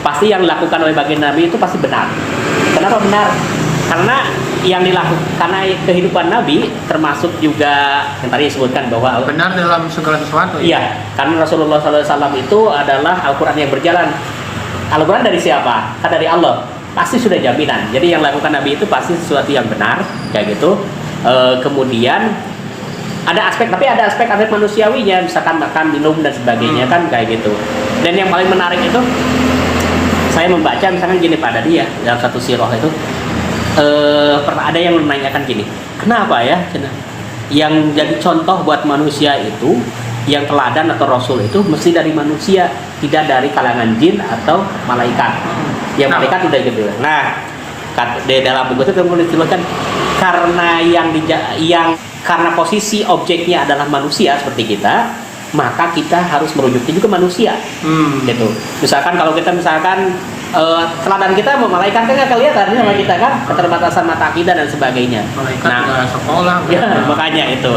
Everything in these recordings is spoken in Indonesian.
pasti yang dilakukan oleh baginda Nabi itu pasti benar. Kenapa benar? Karena yang dilakukan, karena kehidupan Nabi termasuk juga yang tadi disebutkan bahwa benar dalam segala sesuatu. iya, karena Rasulullah SAW itu adalah Al-Quran yang berjalan. Al-Quran dari siapa? Kan dari Allah. Pasti sudah jaminan. Jadi yang dilakukan Nabi itu pasti sesuatu yang benar, kayak gitu. Kemudian ada aspek, tapi ada aspek manusiawinya, misalkan makan, minum dan sebagainya kan kayak gitu. Dan yang paling menarik itu saya membaca misalkan gini pada dia dalam satu sirah itu pernah ada yang menanyakan gini, kenapa ya yang jadi contoh buat manusia itu yang teladan atau rasul itu mesti dari manusia, tidak dari kalangan jin atau malaikat. Yang malaikat udah gitu. Nah, di dalam buku itu kemudian disebutkan karena karena posisi objeknya adalah manusia seperti kita, maka kita harus merujuknya juga manusia. Gitu. Misalkan kalau kita teladan kita mau malaikat kan nggak kelihatan sama kita kan, keterbatasan mata kita dan sebagainya. Malaikat nggak sekolah. Ya, makanya itu.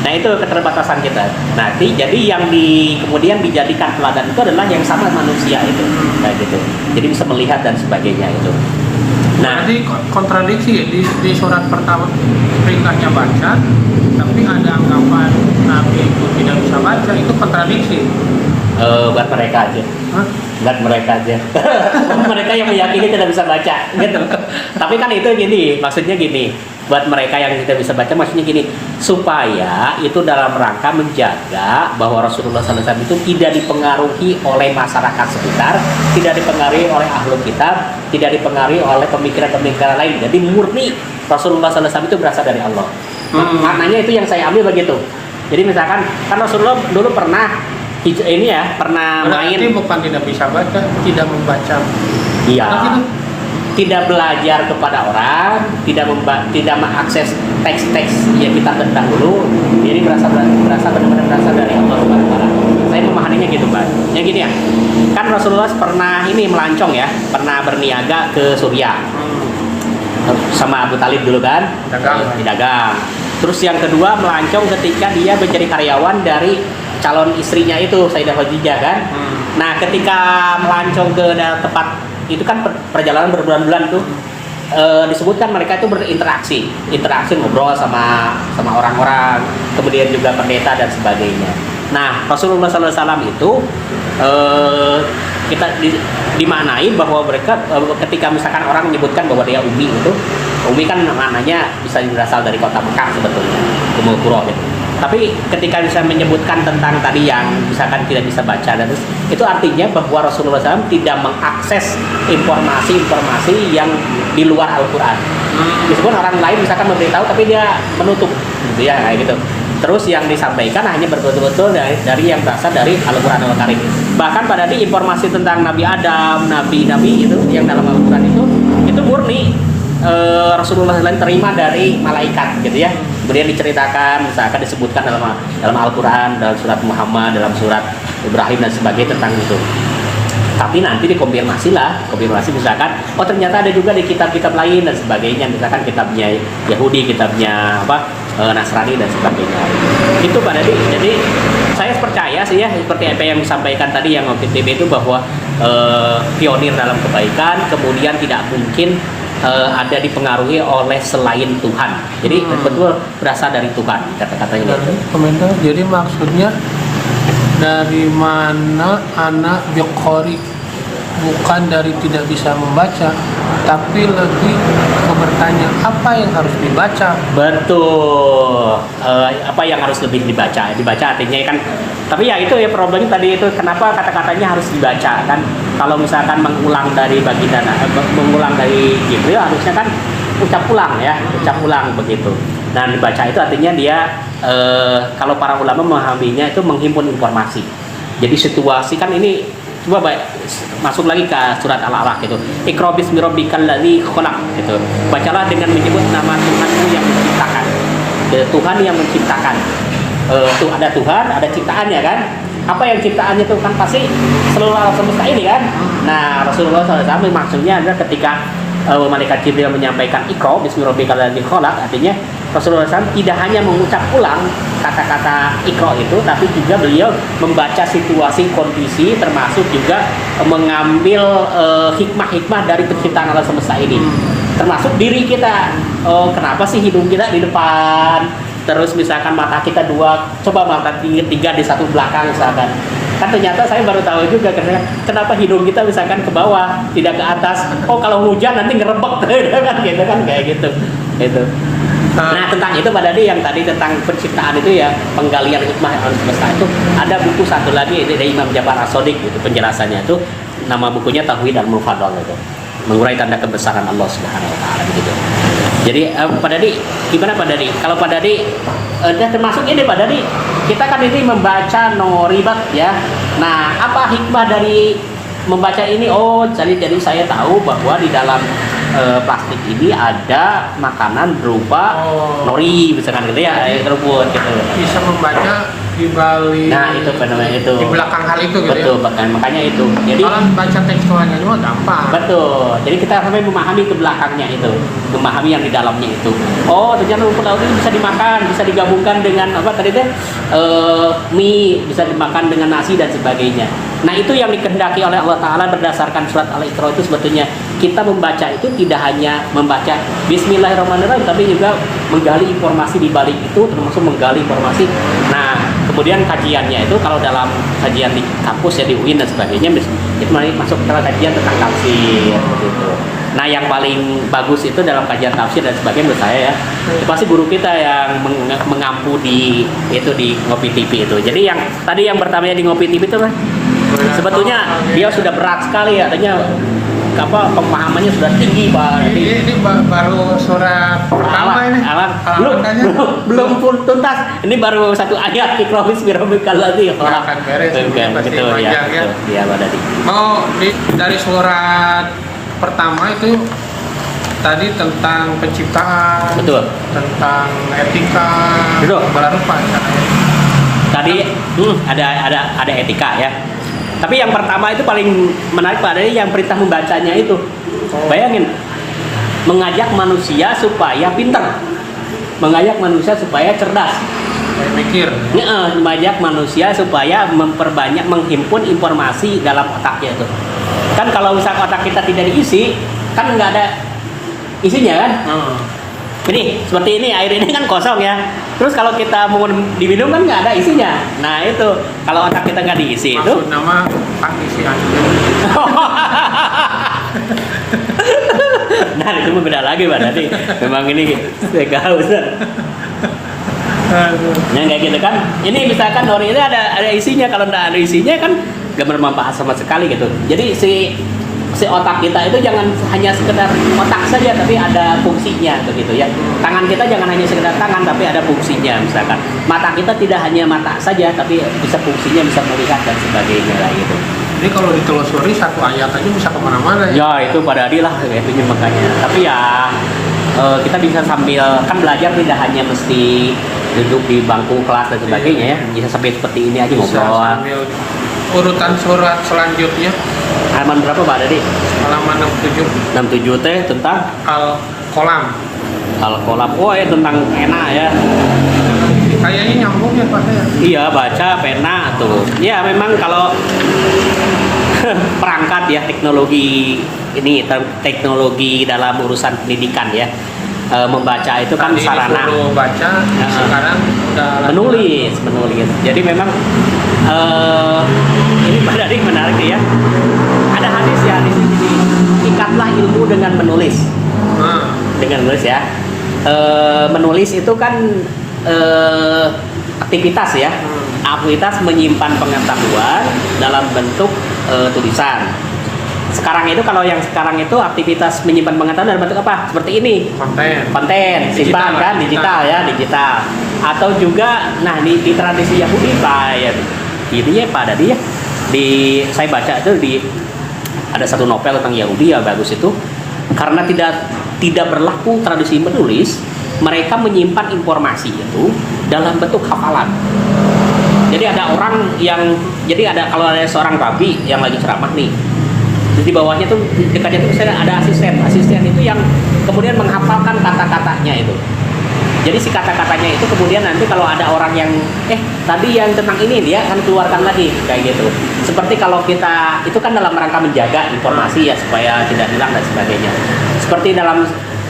Nah itu keterbatasan kita. Nanti jadi yang kemudian dijadikan teladan itu adalah yang sama manusia itu, kayak gitu. Jadi bisa melihat dan sebagainya itu. Nah, jadi kontradiksi ya di surat pertama perintahnya baca, tapi ada anggapan Nabi itu tidak bisa baca, itu kontradiksi. Buat mereka aja. Hah? Buat mereka aja. Mereka yang meyakini tidak bisa baca, gitu. Tapi kan itu gini, maksudnya gini. Buat mereka yang tidak bisa baca, maksudnya gini, supaya itu dalam rangka menjaga bahwa Rasulullah SAW itu tidak dipengaruhi oleh masyarakat sekitar, tidak dipengaruhi oleh ahlul kitab, tidak dipengaruhi oleh pemikiran-pemikiran lain. Jadi murni Rasulullah SAW itu berasal dari Allah. Maknanya itu yang saya ambil begitu. Jadi misalkan kan Rasulullah dulu pernah main. Berarti bukan tidak bisa baca, tidak membaca. Iya. Tidak belajar kepada orang, tidak mengakses teks-teks yang kita terdahulu. Jadi benar-benar berasal dari Allah Subhanahu wa taala. Saya memahaminya gitu, Pak. Yang gini ya. Kan Rasulullah pernah melancong ya, pernah berniaga ke Suriah. Sama Abu Talib dulu kan? Dagang. Terus yang kedua melancong ketika dia menjadi karyawan dari calon istrinya itu Sayyidah Khadijah kan. Nah, ketika melancong ke tempat itu kan perjalanan berbulan-bulan tuh disebutkan mereka itu berinteraksi ngobrol sama orang-orang, kemudian juga pendeta dan sebagainya. Nah, Rasulullah SAW itu kita dimaknai bahwa mereka ketika misalkan orang menyebutkan bahwa dia Umi kan maknanya bisa berasal dari kota Mekah sebetulnya, Ummul Qura gitu. Tapi ketika bisa menyebutkan tentang tadi yang misalkan tidak bisa baca dan itu artinya bahwa Rasulullah SAW tidak mengakses informasi yang di luar Al-Quran. Meskipun orang lain misalkan memberitahu tapi dia menutup gitu ya kayak gitu. Terus yang disampaikan hanya betul-betul dari yang berasal dari Al-Quran Al-Karim. Bahkan pada di informasi tentang Nabi Adam, Nabi itu yang dalam Al-Quran itu murni Rasulullah SAW terima dari malaikat gitu ya. Kemudian diceritakan, misalkan disebutkan dalam Al-Quran, dalam surat Muhammad, dalam surat Ibrahim dan sebagainya tentang itu. Tapi nanti konfirmasi misalkan, oh ternyata ada juga di kitab-kitab lain dan sebagainya, misalkan kitabnya Yahudi, kitabnya Nasrani dan sebagainya. Itu Pak Dadi. Jadi saya percaya sih ya, seperti apa yang disampaikan tadi yang OPTB itu bahwa pionir dalam kebaikan, kemudian tidak mungkin ada dipengaruhi oleh selain Tuhan. Jadi betul berasal dari Tuhan kata-katanya gitu. Komentar. Jadi maksudnya dari mana anak biqori, bukan dari tidak bisa membaca, tapi lebih ke bertanya apa yang harus dibaca. Betul. Apa yang harus lebih dibaca? Dibaca artinya kan. Tapi ya itu ya problemnya tadi itu kenapa kata-katanya harus dibaca kan? Kalau misalkan mengulang dari Jibril harusnya kan ucap ulang begitu. Nah dibaca itu artinya dia kalau para ulama memahaminya itu menghimpun informasi. Jadi situasi kan ini coba masuk lagi ke surat Al-A'raf gitu. Iqra bismi rabbikal ladzi khalaq gitu. Bacalah dengan menyebut nama Tuhanmu yang menciptakan. Tuhan yang menciptakan. Tuh ada Tuhan, ada ciptaannya kan. Apa yang ciptaannya itu kan pasti seluruh alam semesta ini kan. Nah Rasulullah SAW maksudnya adalah ketika malaikat Jibril menyampaikan Iqra bismi rabbikal ladzi khalaq, artinya Rasulullah SAW tidak hanya mengucap ulang kata-kata Iqra itu, tapi juga beliau membaca situasi kondisi, termasuk juga mengambil hikmah-hikmah dari penciptaan alam semesta ini, termasuk diri kita. Kenapa sih hidung kita di depan, terus misalkan mata kita dua, coba mata tiga di satu belakang misalkan. Kan ternyata saya baru tahu juga kenapa hidung kita misalkan ke bawah, tidak ke atas. Oh, kalau hujan nanti ngerebek kan gitu kan, kayak gitu. Gitu. Nah, tentang itu Pak Dadi, yang tadi tentang penciptaan itu ya, penggalian hikmah alam semesta itu, ada buku satu lagi dari Imam Ja'far As-Shadiq itu, penjelasannya itu nama bukunya Tauhid Al-Mufadhal itu. Mengurai tanda kebesaran Allah Subhanahu wa taala begitu. Jadi Pak Dadi, gimana Pak Dadi? Kalau Pak Dadi termasuk ini Pak Dadi, kita kan ini membaca no ribat ya. Nah, apa hikmah dari membaca ini? Oh, jadi saya tahu bahwa di dalam plastik ini ada makanan berupa nori misalkan gitu ya, kerupuk gitu. Bisa membaca di balik. Nah, itu fenomena itu. Di belakang hal itu gitu. Betul, ya. Makanya itu. Jadi kalau baca tekstualnya cuma gampang. Betul. Jadi kita sampai memahami ke belakangnya itu, memahami yang di dalamnya itu. Oh, ternyata rumput laut ini bisa dimakan, bisa digabungkan dengan apa tadi teh? Mie, bisa dimakan dengan nasi dan sebagainya. Nah, itu yang dikehendaki oleh Allah Ta'ala berdasarkan surat Al-Iqra itu sebetulnya kita membaca itu tidak hanya membaca Bismillahirrahmanirrahim, tapi juga menggali informasi di balik itu, termasuk menggali informasi. Nah, kemudian kajiannya itu kalau dalam kajian di kampus ya di UIN dan sebagainya itu masuk ke kajian tentang tafsir gitu. Nah, yang paling bagus itu dalam kajian tafsir dan sebagainya menurut saya ya, itu pasti guru kita yang mengampu di itu di Ngopi TV itu. Jadi yang tadi yang pertamanya di Ngopi TV itu sebetulnya dia sudah berat sekali ya, artinya apa pemahamannya sudah tinggi Pak. Ini baru surat pertama ini. Belum pun tuntas. Ini baru satu ayat Iqra bismi rabbikal ladzi khalaq. Akan beres. Pasti Betul panjang ya. Iya Pak Dadi. Dari surat pertama itu tadi tentang penciptaan. Betul. Tentang etika. Betul. Baru Pak. Tadi ada etika ya. Tapi yang pertama itu paling menarik Pak Dadi, yang perintah membacanya itu. Bayangin, mengajak manusia supaya pintar, mengajak manusia supaya cerdas, mikir. Mengajak manusia supaya memperbanyak, menghimpun informasi dalam otaknya itu. Kan kalau misalkan otak kita tidak diisi, kan nggak ada isinya kan. Ini seperti ini, air ini kan kosong ya. Terus kalau kita mau diminum kan nggak ada isinya. Nah itu kalau otak kita nggak diisi itu. Maksud nama Pak isi Nah itu beda lagi Pak Dadi. Memang ini kehausan. Nah kayak gitu kan. Ini misalkan nori ini ada isinya. Kalau nggak ada isinya kan nggak bermanfaat sama sekali gitu. Jadi si otak kita itu jangan hanya sekedar otak saja, tapi ada fungsinya begitu ya. Tangan kita jangan hanya sekedar tangan, tapi ada fungsinya. Misalkan mata kita tidak hanya mata saja, tapi bisa fungsinya, bisa melihat dan sebagainya lah gitu. Jadi kalau ditelusuri satu ayat aja bisa kemana-mana ya. Ya itu pada Adi lah itunya makanya. Tapi ya kita bisa sambil kan belajar, tidak hanya mesti duduk di bangku kelas dan sebagainya ya. Bisa sampai seperti ini aja ngobrol. Urutan surat selanjutnya Halaman berapa Pak Dadi? halaman 67. 67 teh tentang Al-Qalam. Al-Qalam. Oh ya tentang pena ya. Kayaknya nyambung ya Pak ya. Iya, baca pena tuh. Ya memang kalau perangkat ya teknologi ini, teknologi dalam urusan pendidikan ya. Membaca itu kan tadi sarana baca, sekarang udah menulis. Jadi memang ini Pak Dadi menarik ya. Ada hadis ini, ikatlah ilmu dengan menulis. Dengan menulis ya. Menulis itu kan aktivitas ya. Aktivitas menyimpan pengetahuan dalam bentuk tulisan. Sekarang itu kalau yang sekarang itu aktivitas menyimpan pengetahuan dalam bentuk apa? Seperti ini. Konten, simpan kan digital. Atau juga nah di tradisi Yahudi Pak ya. Ini ya Pak Dadi ya. Saya baca itu ada satu novel tentang Yahudi ya, bagus itu. Karena tidak berlaku tradisi menulis, mereka menyimpan informasi itu dalam bentuk hafalan. Jadi ada orang yang kalau ada seorang rabi yang lagi ceramah nih, Terus di bawahnya tuh dekatnya tuh ada asisten itu yang kemudian menghafalkan kata-katanya itu. Jadi si kata-katanya itu kemudian nanti kalau ada orang yang tadi yang tentang ini dia akan keluarkan lagi kayak gitu. Seperti kalau kita itu kan dalam rangka menjaga informasi ya supaya tidak hilang dan sebagainya. Seperti dalam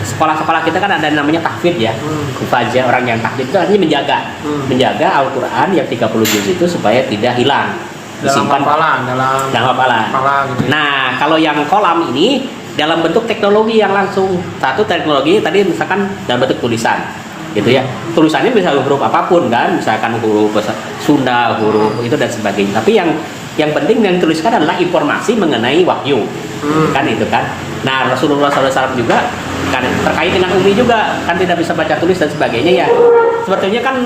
sekolah-sekolah kita kan ada namanya tahfidz ya. Kufaja orang yang tahfidz itu artinya menjaga Al-Qur'an yang 30 juz itu supaya tidak hilang. Dalam hafalan gitu. Nah, kalau yang kolam ini dalam bentuk teknologi yang langsung. Satu teknologi tadi misalkan dalam bentuk tulisan. Gitu ya, tulisannya bisa huruf apapun kan, misalkan huruf Sunda, huruf itu dan sebagainya. Tapi yang penting yang dituliskan adalah informasi mengenai wahyu, kan itu kan. Nah Rasulullah SAW juga kan terkait dengan Umi juga kan tidak bisa baca tulis dan sebagainya ya. Sebetulnya kan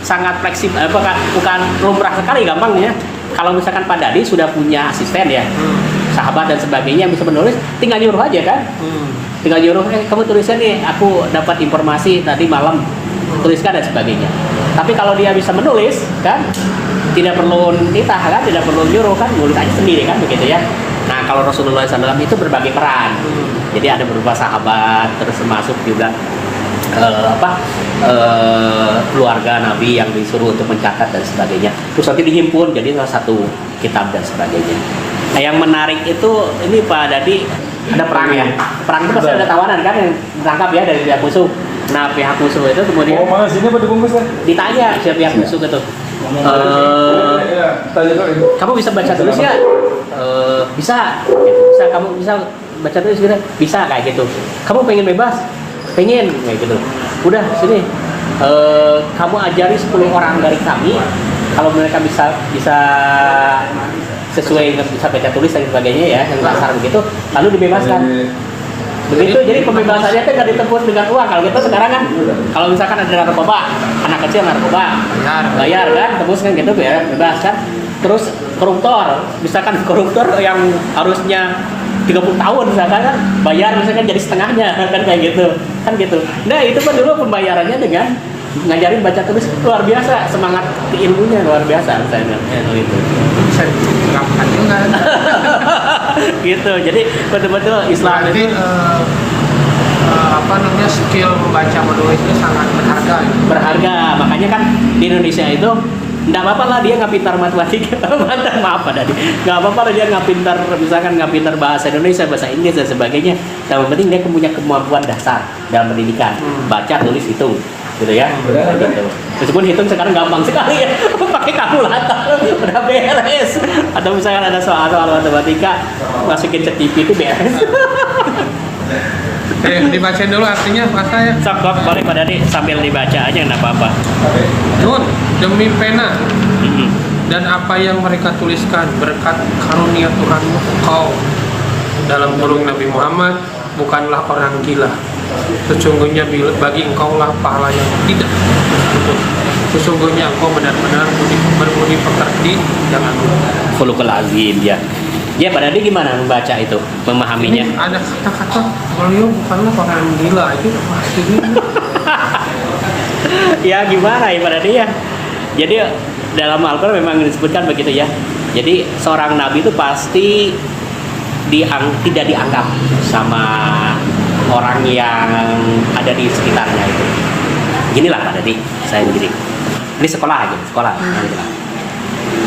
sangat fleksibel, bukan lumrah sekali gampangnya. Kalau misalkan Pak Dadi sudah punya asisten ya, sahabat dan sebagainya yang bisa menulis, tinggal nyuruh aja kan. Tinggal nyuruh, kamu tulisnya nih, aku dapat informasi tadi malam, tuliskan dan sebagainya. Tapi kalau dia bisa menulis kan, tidak perlu nitah kan, tidak perlu nyuruh kan, nulis aja sendiri kan begitu ya. Nah kalau Rasulullah SAW itu berbagi peran, jadi ada beberapa sahabat, terus termasuk juga keluarga Nabi yang disuruh untuk mencatat dan sebagainya. Terus nanti dihimpun jadi salah satu kitab dan sebagainya. Nah yang menarik itu ini Pak Dadi, ada perang ya. Perang itu pasti ada tawanan kan yang ditangkap ya dari pihak musuh. Nah pihak musuh itu kemudian mana sini apa dibungkus ya? ditanya siapa pihak musuh gitu. Kamu bisa baca tulis ya? Bisa. Bisa kamu bisa baca tulis gitu? Bisa kayak gitu. Kamu pengen bebas? Pengen kayak gitu. Udah sini. Kamu ajari 10 orang dari kami. Kalau mereka bisa sesuai bisa baca tulis dan sebagainya ya yang dasar begitu lalu dibebaskan begitu. Jadi pembebasannya itu nggak ditebus dengan uang. Kalau gitu sekarang kan kalau misalkan ada narkoba, anak kecil narkoba bayar kan, tebus kan gitu ya, bebas kan. Terus koruptor, misalkan koruptor yang harusnya 30 tahun misalkan kan bayar misalkan jadi setengahnya kan kayak gitu kan gitu. Nah itu kan dulu pembayarannya dengan ngajarin baca tulis luar biasa, semangat ilmunya luar biasa saya itu Bisa diterapkan juga. gitu. Jadi betul-betul Islam Berarti, itu skill membaca menulis itu sangat berharga ya? berharga. Makanya kan di Indonesia itu nggak apa-apa lah dia nggak pintar matematika, maaf Pak Dadi, nggak apa-apa lah dia nggak pintar, misalkan nggak pintar bahasa Indonesia, bahasa Inggris dan sebagainya. Yang penting dia punya kemampuan dasar dalam pendidikan, baca, tulis, hitung, gitu ya. Gitu. Meskipun hitung sekarang gampang sekali ya, pakai kalkulator udah beres. Atau misalkan ada soal-soal matematika, masukin ChatGPT itu beres. Dibacain dulu artinya masa ya. Sok boleh Pak Dadi sambil dibaca aja nggak apa-apa. Nun, demi pena dan apa yang mereka tuliskan berkat karunia Tuhanmu, kau dalam kurung Nabi Muhammad bukanlah orang gila. Sesungguhnya bagi engkau lah pahala yang tidak putus. Sesungguhnya engkau benar-benar berbudi pekerti jangan lupa. Khuluqul azim ya. Ya Pak Dadi gimana membaca itu, memahaminya? Ini ada kata-kata beliau bukanlah orang gila itu pasti gila. Ya gimana ya Pak Dadi ya. Jadi dalam Al-Quran memang disebutkan begitu ya. Jadi seorang nabi itu pasti tidak dianggap sama orang yang ada di sekitarnya itu. Ginilah Pak Dadi, saya begini. Ini sekolah aja, sekolah.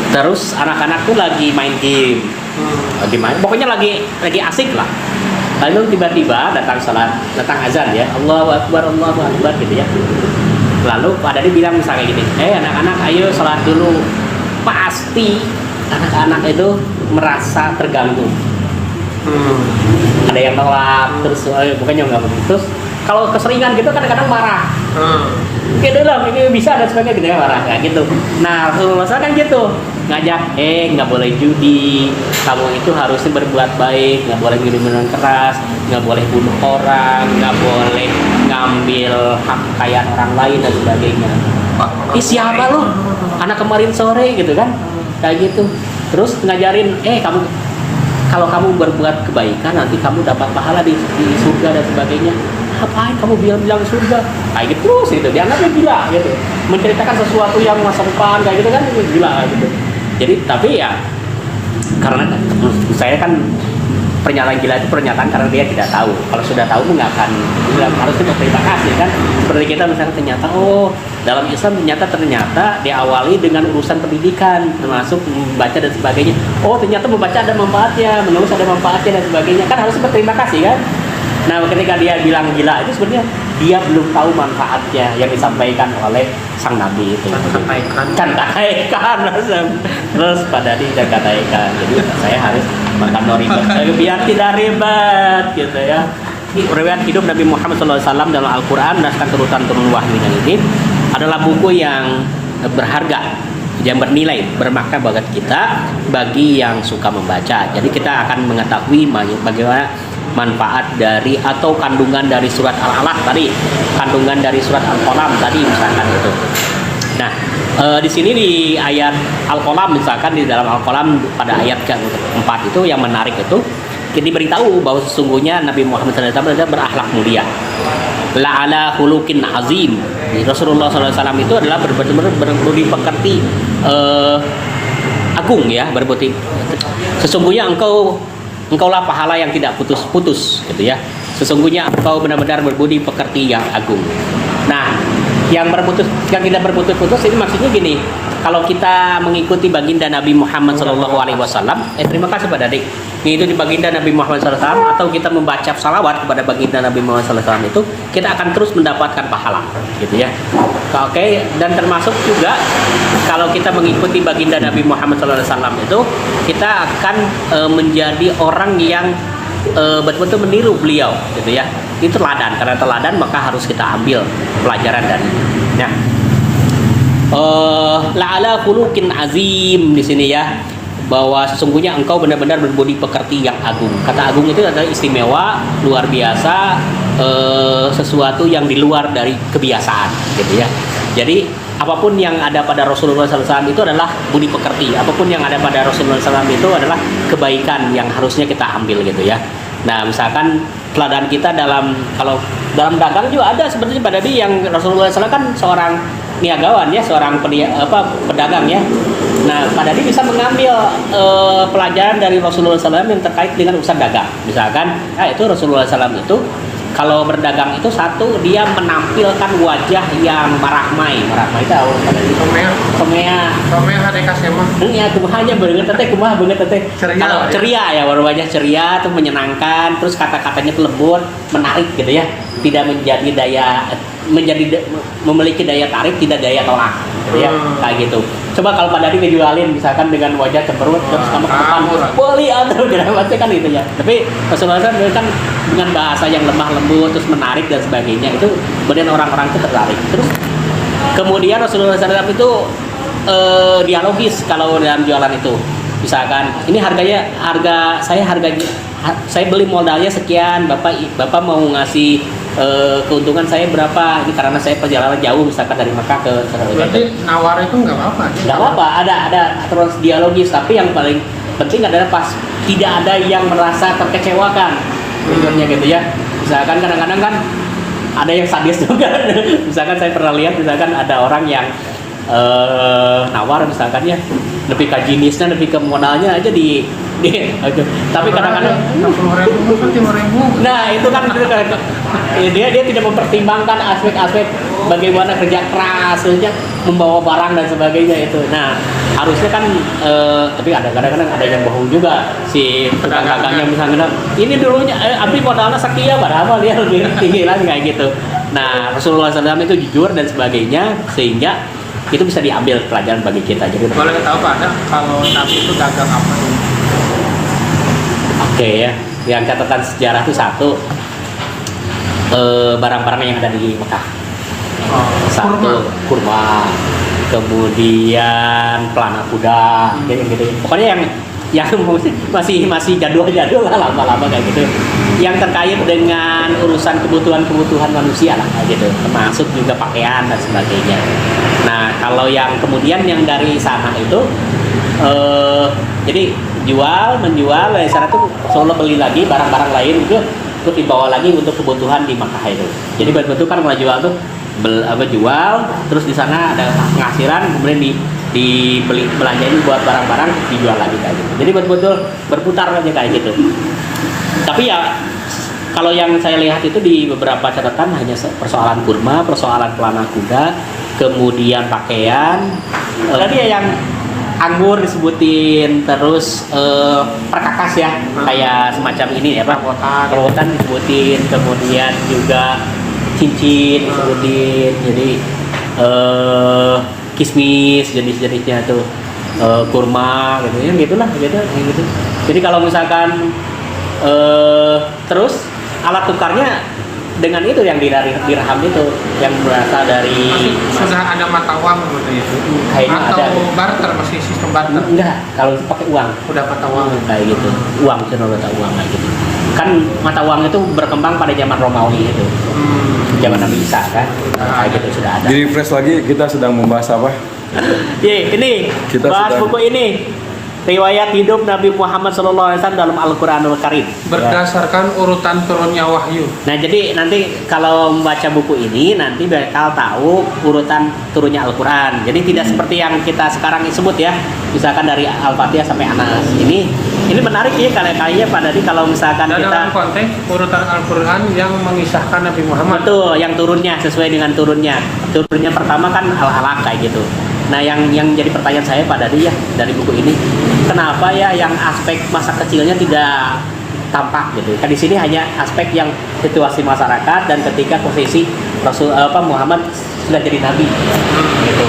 Terus anak-anak tuh lagi main game, pokoknya lagi asik lah. Lalu tiba-tiba datang azan ya, Allahu Akbar gitu ya. Lalu Pak Dadi bilang misalnya gini, anak-anak ayo sholat dulu. Pasti anak-anak itu merasa terganggu. Ada yang nolak, terus bukannya nggak begitu. Terus kalau keseringan gitu kadang-kadang marah. Gitu loh, ini bisa dan sebagainya gitu ya, marah kayak gitu. Nah Rasulullah kan gitu ngajak, nggak boleh judi, kamu itu harusnya berbuat baik, nggak boleh minum keras, nggak boleh bunuh orang, nggak boleh ngambil hak kekayaan orang lain dan sebagainya. Siapa lo? Anak kemarin sore gitu kan, kayak gitu. Terus ngajarin, kamu kalau kamu berbuat kebaikan nanti kamu dapat pahala di surga dan sebagainya. Ngapain kamu bilang surga? Kayak gitu terus gitu, dianggapnya gila gitu. Menceritakan sesuatu yang masa depan kayak gitu kan gila gitu. Jadi tapi ya karena Saya kan pernyataan gila itu pernyataan karena dia tidak tahu. Kalau sudah tahu nggak akan harusnya berterima kasih kan. Seperti kita misalnya ternyata dalam Islam ternyata diawali dengan urusan pendidikan termasuk membaca dan sebagainya. Ternyata membaca ada manfaatnya, menulis ada manfaatnya dan sebagainya. Kan harusnya berterima kasih kan. Nah ketika dia bilang gila itu sebenarnya dia belum tahu manfaatnya yang disampaikan oleh sang nabi itu. Kan kataikan terus pada dia kataikan. Jadi saya harus makan ribet biar tidak ribet gitu ya. Riwayat hidup Nabi Muhammad SAW dalam Al-Quran berdasarkan turun wahyunya ini adalah buku yang berharga, yang bernilai, bermakna bagi kita, bagi yang suka membaca. Jadi kita akan mengetahui bagaimana manfaat dari atau kandungan dari surat Al-Alaq tadi, kandungan dari surat Al-Qalam tadi misalkan itu. Nah, di sini di ayat Al-Qalam misalkan di dalam Al-Qalam pada ayat keempat itu yang menarik itu diberitahu bahwa sesungguhnya Nabi Muhammad SAW berakhlak mulia. La'ala khuluqin azim. Rasulullah SAW itu adalah benar-benar berbudi pekerti agung ya, berbudi. Sesungguhnya engkaulah pahala yang tidak putus-putus gitu ya. Sesungguhnya engkau benar-benar berbudi pekerti yang agung. Nah, yang tidak berputus-putus ini maksudnya gini. Kalau kita mengikuti baginda Nabi Muhammad SAW, terima kasih Pak Dadik. Itu di baginda Nabi Muhammad SAW atau kita membaca salawat kepada baginda Nabi Muhammad SAW itu kita akan terus mendapatkan pahala, gitu ya. Oke, dan termasuk juga kalau kita mengikuti baginda Nabi Muhammad SAW itu kita akan menjadi orang yang betul-betul meniru beliau, gitu ya. Itu teladan, karena teladan maka harus kita ambil pelajaran darinya. La'ala khuluqin azim di sini ya, bahwa sesungguhnya engkau benar-benar berbudi pekerti yang agung. Kata agung itu adalah istimewa, luar biasa, sesuatu yang di luar dari kebiasaan, gitu ya. Jadi apapun yang ada pada Rasulullah SAW itu adalah budi pekerti. Apapun yang ada pada Rasulullah SAW itu adalah kebaikan yang harusnya kita ambil, gitu ya. Nah, misalkan teladan kita kalau dalam dagang juga ada sebenarnya pada dia yang Rasulullah SAW kan seorang niagawan ya, seorang pedagang ya. Nah, Pak Dadi bisa mengambil pelajaran dari Rasulullah SAW yang terkait dengan urusan dagang. Misalkan, itu Rasulullah SAW itu kalau berdagang itu satu, dia menampilkan wajah yang marahmai. Marahmai itu apa? Somea hadeka sema. Ya, kumahanya banget teteh. Kalau ceria ya, wajah ceria tuh menyenangkan, terus kata-katanya tuh lembut, menarik gitu ya. Tidak memiliki daya tarik, tidak daya tolak gitu ya, kayak gitu. Coba kalau Pak Dadi ngejualin misalkan dengan wajah cemberut terus kamu ke depan boleh atau macam kan gitu ya. Tapi Rasulullah SAW kan dengan bahasa yang lemah lembut terus menarik dan sebagainya, itu kemudian orang-orang itu tertarik. Terus kemudian Rasulullah SAW itu dialogis kalau dalam jualan itu. Misalkan ini harga saya beli modalnya sekian, bapak mau ngasih keuntungan saya berapa? Ini karena saya perjalanan jauh misalkan dari Mekah ke Berarti nawar itu nggak apa-apa? Nggak apa-apa, ada terus dialogis. Tapi yang paling penting adalah pas tidak ada yang merasa terkecewakan, gitu ya. Misalkan kadang-kadang kan ada yang sadis juga. Misalkan saya pernah lihat, misalkan ada orang yang nawar misalkan ya, lebih ke jenisnya, lebih ke modalnya aja tapi kadang-kadang 60.000. nah itu kan dia tidak mempertimbangkan aspek-aspek bagaimana kerja keras, membawa barang dan sebagainya itu. Nah harusnya kan tapi kadang-kadang ada yang bohong juga si pedagang-pedagangnya, misalnya ini dulunya abdi modalnya sekian padahal dia lebih tinggi lagi kayak gitu. Nah Rasulullah SAW itu jujur dan sebagainya, sehingga itu bisa diambil pelajaran bagi kita. Jadi boleh tahu Pak, ada kalau Nabi itu dagang apa? Oke ya, yang catatan sejarah itu satu, barang-barang yang ada di Mekah. Satu kurma, kemudian pelana kuda, gitu. Pokoknya yang masih jadul lah, lama-lama kayak gitu. Yang terkait dengan urusan kebutuhan manusia lah, kayak gitu. Termasuk juga pakaian dan sebagainya. Nah kalau yang kemudian yang dari sana itu, jadi menjual dari sana tuh solo beli lagi barang-barang lain itu untuk dibawa lagi untuk kebutuhan di Makkah itu. Jadi betul kan kalau jual tuh jual terus di sana ada penghasilan, kemudian dibeli belanjain buat barang-barang dijual lagi kayak gitu. Jadi betul-betul berputar aja kayak gitu. Tapi ya kalau yang saya lihat itu di beberapa catatan hanya persoalan kurma, persoalan pelana kuda, kemudian pakaian. Tadi ya yang anggur disebutin, terus perkakas ya, kayak semacam ini ya Pak. Perabotan disebutin, kemudian juga cincin disebutin. Jadi kismis jenis-jenisnya tuh, kurma gitu ya, gitulah gitu. Jadi kalau misalkan terus alat tukarnya dengan itu yang dirham itu yang berasal dari sudah ada mata uang seperti itu kayaknya atau ada. barter, masih sistem barter? Enggak, kalau pakai uang Udah mata uang. kayak gitu, uang cuma mata uang kayak gitu. Kan mata uang itu berkembang pada zaman Romawi itu, zaman Nabi Isa kan, kayak gitu sudah ada. Di refresh lagi, kita sedang membahas apa? Ini Kita bahas sudah- buku ini, riwayat hidup Nabi Muhammad SAW dalam Al-Quranul Karim. Berdasarkan urutan turunnya wahyu. Nah jadi nanti kalau membaca buku ini nanti bakal tahu urutan turunnya Al-Quran. Jadi tidak seperti yang kita sekarang sebut ya, misalkan dari Al-Fatihah sampai Anas. Ini menarik ya kayaknya Pak Dadi kalau misalkan Dan dalam kita konteks urutan Al-Quran yang mengisahkan Nabi Muhammad. betul yang turunnya sesuai dengan turunnya. Turunnya pertama kan Al-Alaq kayak gitu. Nah yang jadi pertanyaan saya Pak Dadi ya dari buku ini, kenapa ya yang aspek masa kecilnya tidak tampak gitu? Kan di sini hanya aspek yang situasi masyarakat dan ketika posisi Muhammad sudah jadi nabi gitu.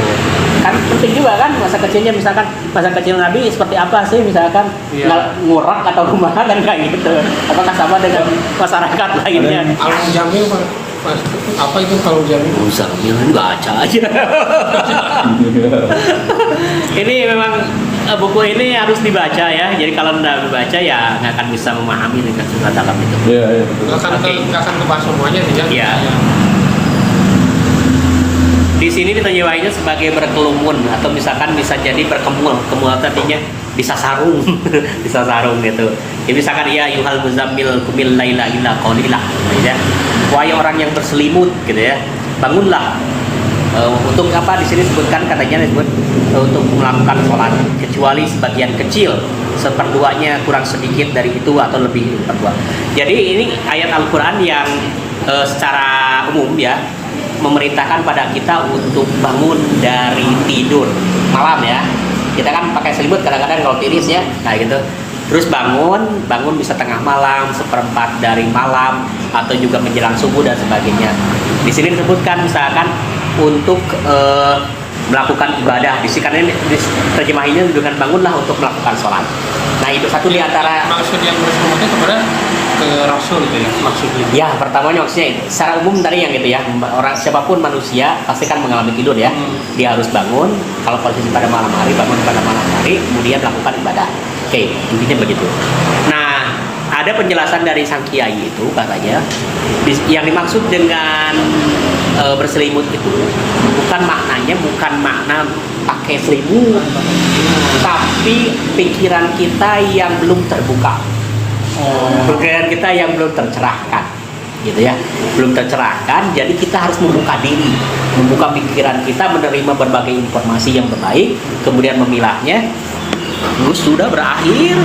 Kan penting juga kan masa kecilnya, misalkan masa kecil nabi seperti apa sih, misalkan Iya. ngurak atau rumah dan kayak gitu. Apakah sama dengan masyarakat lainnya? Al-Jamil apa itu kalau Jamil? Sambil baca aja. Ini memang buku ini harus dibaca ya. Jadi kalau tidak dibaca ya nggak akan bisa memahami dengan surat dalam itu. Iya, iya, betul. Nggak akan kebahas semuanya tidak? Iya. Di sini diterjemahinnya sebagai berkelumun atau misalkan bisa jadi berkemul. Kemul artinya bisa sarung, bisa sarung gitu. Ya misalkan ya yuhal muzammil kumil laila illa qalila gitu ya. Wahai orang yang berselimut gitu ya, bangunlah. Untuk apa di sini sebutkan katanya disebut untuk melakukan sholat kecuali sebagian kecil, seperduanya kurang sedikit dari itu atau lebih seperdua. Jadi ini ayat Al-Quran yang secara umum ya memerintahkan pada kita untuk bangun dari tidur malam ya. Kita kan pakai selimut kadang-kadang kalau tiris ya, kayak gitu. Terus bangun bisa tengah malam, seperempat dari malam, atau juga menjelang subuh dan sebagainya. Di sini disebutkan misalkan untuk melakukan ibadah. Di sini karena terjemahinnya dengan bangunlah untuk melakukan sholat. Nah itu satu di antara Maksud yang berselimutnya kepada ke Rasul gitu ya maksudnya. ya pertamanya maksudnya itu. Secara umum tadi yang gitu ya, orang siapapun manusia pasti kan mengalami tidur ya. Dia harus bangun kalau posisi pada malam hari, bangun pada malam hari, kemudian melakukan ibadah. Oke, intinya begitu. Nah, ada penjelasan dari sang kiai itu katanya yang dimaksud dengan berselimut itu bukan makna pakai selimut, tapi pikiran kita yang belum terbuka. Pikiran kita yang belum tercerahkan gitu ya, belum tercerahkan, jadi kita harus membuka diri, membuka pikiran kita, menerima berbagai informasi yang baik, kemudian memilahnya. Terus sudah berakhir